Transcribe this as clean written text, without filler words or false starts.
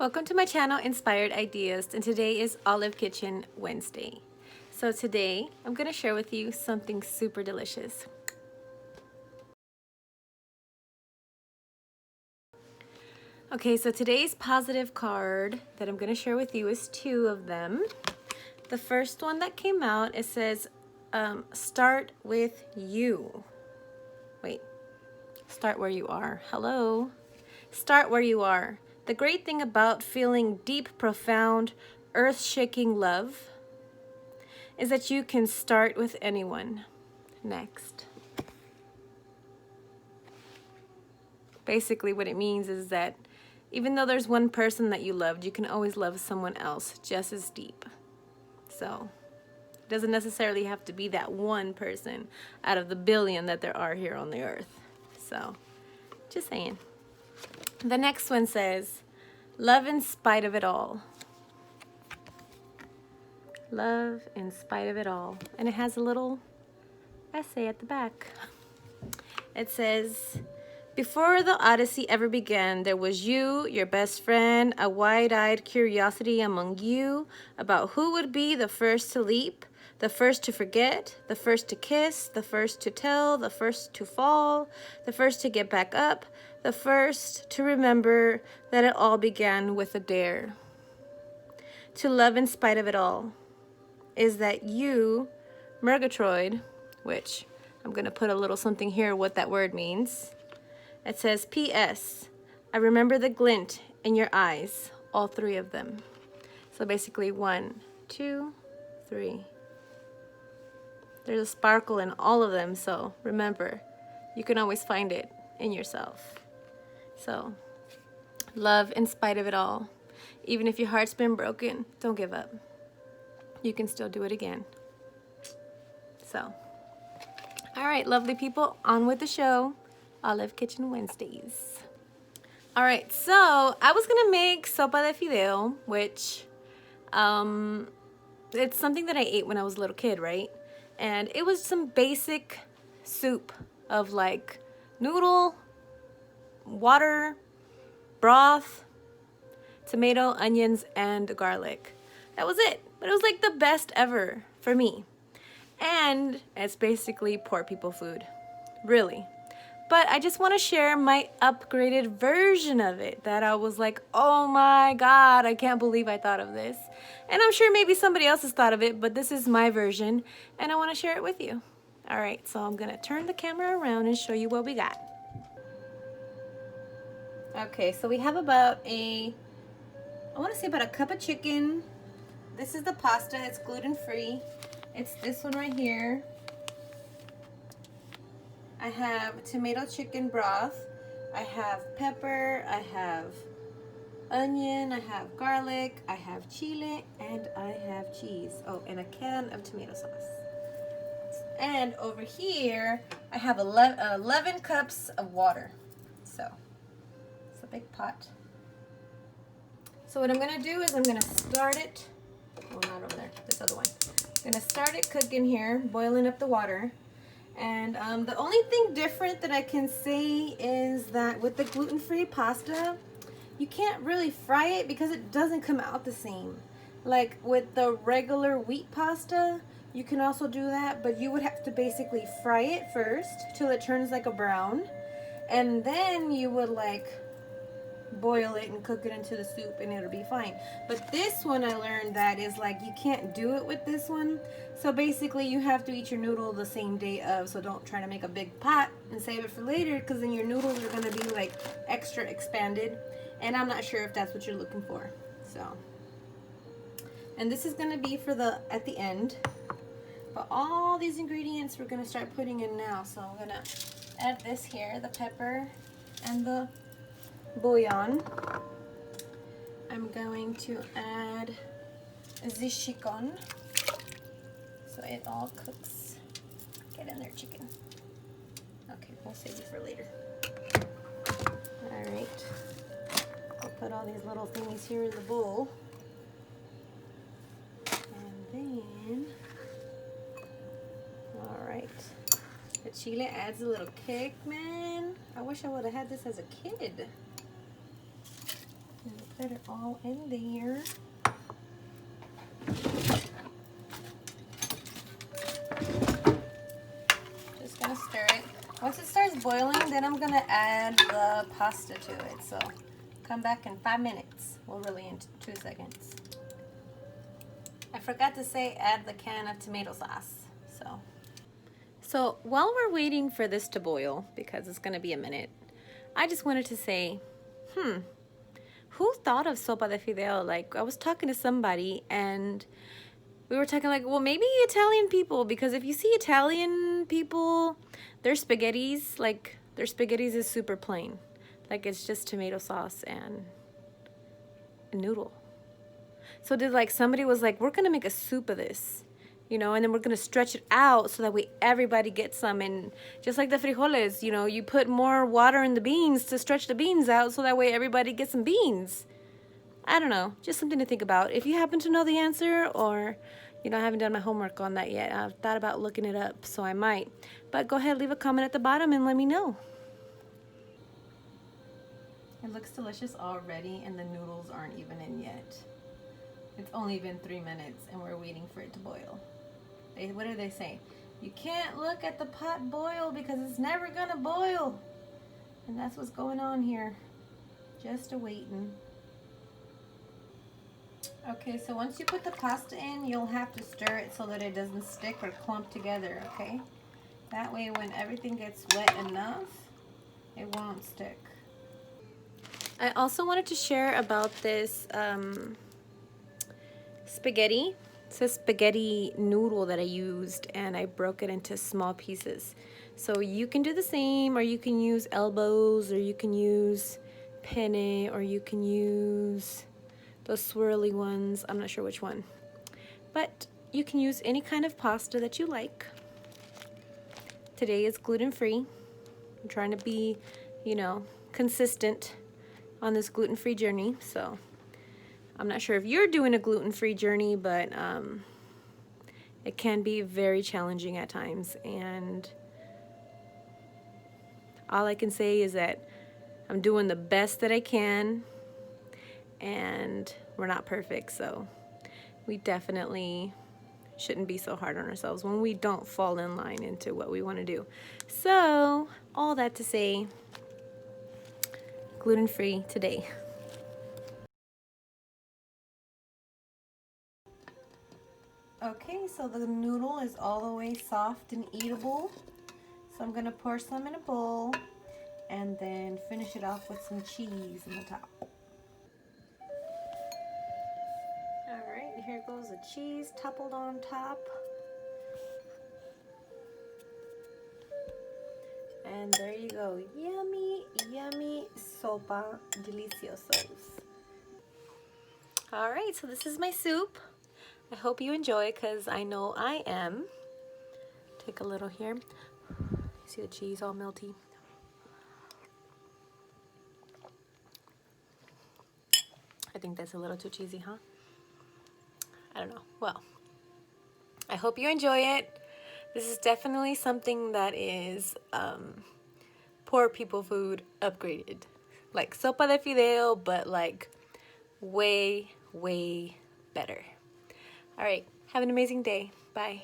Welcome to my channel, Inspired Ideas, and today is Olive Kitchen Wednesday. So today, I'm going to share with you something super delicious. Okay, so today's positive card that I'm going to share with you is two of them. The first one that came out, it says, start with you. Wait, start where you are. Hello? Start where you are. The great thing about feeling deep, profound, earth-shaking love is that you can start with anyone. Next. Basically what it means is that even though there's one person that you loved, you can always love someone else just as deep. So it doesn't necessarily have to be that one person out of the billion that there are here on the earth. So just saying. The next one says, love in spite of it all. Love in spite of it all. And it has a little essay at the back. It says, before the Odyssey ever began, there was you, your best friend, a wide-eyed curiosity among you about who would be the first to leap, the first to forget, the first to kiss, the first to tell, the first to fall, the first to get back up, the first to remember that it all began with a dare. To love in spite of it all is that you, Murgatroyd, which I'm going to put a little something here what that word means. It says, P.S. I remember the glint in your eyes, all three of them. So basically 1, 2, 3. There's a sparkle in all of them, so remember, you can always find it in yourself. So, love in spite of it all. Even if your heart's been broken, don't give up. You can still do it again. So, all right, lovely people, on with the show. Olive Kitchen Wednesdays. All right, so I was gonna make sopa de fideo, which it's something that I ate when I was a little kid, right? And it was some basic soup of like noodle, water, broth, tomato, onions, and garlic. That was it. But it was like the best ever for me. And it's basically poor people food, really. But I just want to share my upgraded version of it that I was like, oh my God, I can't believe I thought of this. And I'm sure maybe somebody else has thought of it, but this is my version and I want to share it with you. All right, so I'm going to turn the camera around and show you what we got. Okay, so we have about I want to say about a cup of chicken. This is the pasta, it's gluten-free. It's this one right here. I have tomato chicken broth, I have pepper, I have onion, I have garlic, I have chile, and I have cheese. Oh, and a can of tomato sauce. And over here, I have 11 cups of water. So, it's a big pot. So what I'm gonna do is I'm gonna start it, oh, not over there, this other one. I'm gonna start it cooking here, boiling up the water. And the only thing different that I can say is that with the gluten-free pasta, you can't really fry it because it doesn't come out the same. Like with the regular wheat pasta, you can also do that, but you would have to basically fry it first till it turns like a brown. And then you would like boil it and cook it into the soup and it'll be fine. But this one I learned that is like you can't do it with this one. So basically you have to eat your noodle the same day of, so don't try to make a big pot and save it for later because then your noodles are going to be like extra expanded and I'm not sure if that's what you're looking for. So, and this is going to be for at the end. But all these ingredients we're going to start putting in now. So I'm going to add this here, the pepper and the bouillon. I'm going to add the chicken so it all cooks. Get in there, chicken. Okay, we'll save it for later. All right, I'll put all these little thingies here in the bowl, and then, all right, the chile adds a little kick, man. I wish I would have had this as a kid. put it all in there. Just gonna stir it. Once it starts boiling, then I'm gonna add the pasta to it. So come back in 5 minutes. Well, really in 2 seconds. I forgot to say add the can of tomato sauce. So while we're waiting for this to boil, because it's gonna be a minute, I just wanted to say, who thought of sopa de fideo? Like, I was talking to somebody and we were talking like, well, maybe Italian people, because if you see Italian people, their spaghettis, like their spaghettis is super plain. Like it's just tomato sauce and a noodle. So did like somebody was like, we're gonna make a soup of this, you know, and then we're gonna stretch it out so that way everybody gets some. And just like the frijoles, you know, you put more water in the beans to stretch the beans out so that way everybody gets some beans. I don't know, just something to think about. If you happen to know the answer, or you know, I haven't done my homework on that yet. I've thought about looking it up, so I might. But go ahead, leave a comment at the bottom and let me know. It looks delicious already and the noodles aren't even in yet. It's only been 3 minutes and we're waiting for it to boil. What do they say? You can't look at the pot boil because it's never gonna boil. And that's what's going on here. Just a waiting. Okay, so once you put the pasta in, you'll have to stir it so that it doesn't stick or clump together, okay? That way when everything gets wet enough, it won't stick. I also wanted to share about this spaghetti. It's a spaghetti noodle that I used and I broke it into small pieces. So you can do the same, or you can use elbows, or you can use penne, or you can use those swirly ones. I'm not sure which one. But you can use any kind of pasta that you like. Today is gluten-free. I'm trying to be, you know, consistent on this gluten-free journey. So I'm not sure if you're doing a gluten-free journey, but it can be very challenging at times. And all I can say is that I'm doing the best that I can, and we're not perfect, so we definitely shouldn't be so hard on ourselves when we don't fall in line into what we want to do. So all that to say, gluten-free today. Okay, so the noodle is all the way soft and eatable. So I'm gonna pour some in a bowl and then finish it off with some cheese on the top. All right, here goes the cheese toppled on top. And there you go, yummy, yummy sopa deliciosos. All right, so this is my soup. I hope you enjoy, because I know I am. Take a little here. See the cheese all melty. I think that's a little too cheesy, huh? I don't know. Well, I hope you enjoy it. This is definitely something that is poor people food upgraded. Like sopa de fideo, but like way, way better. All right, have an amazing day. Bye.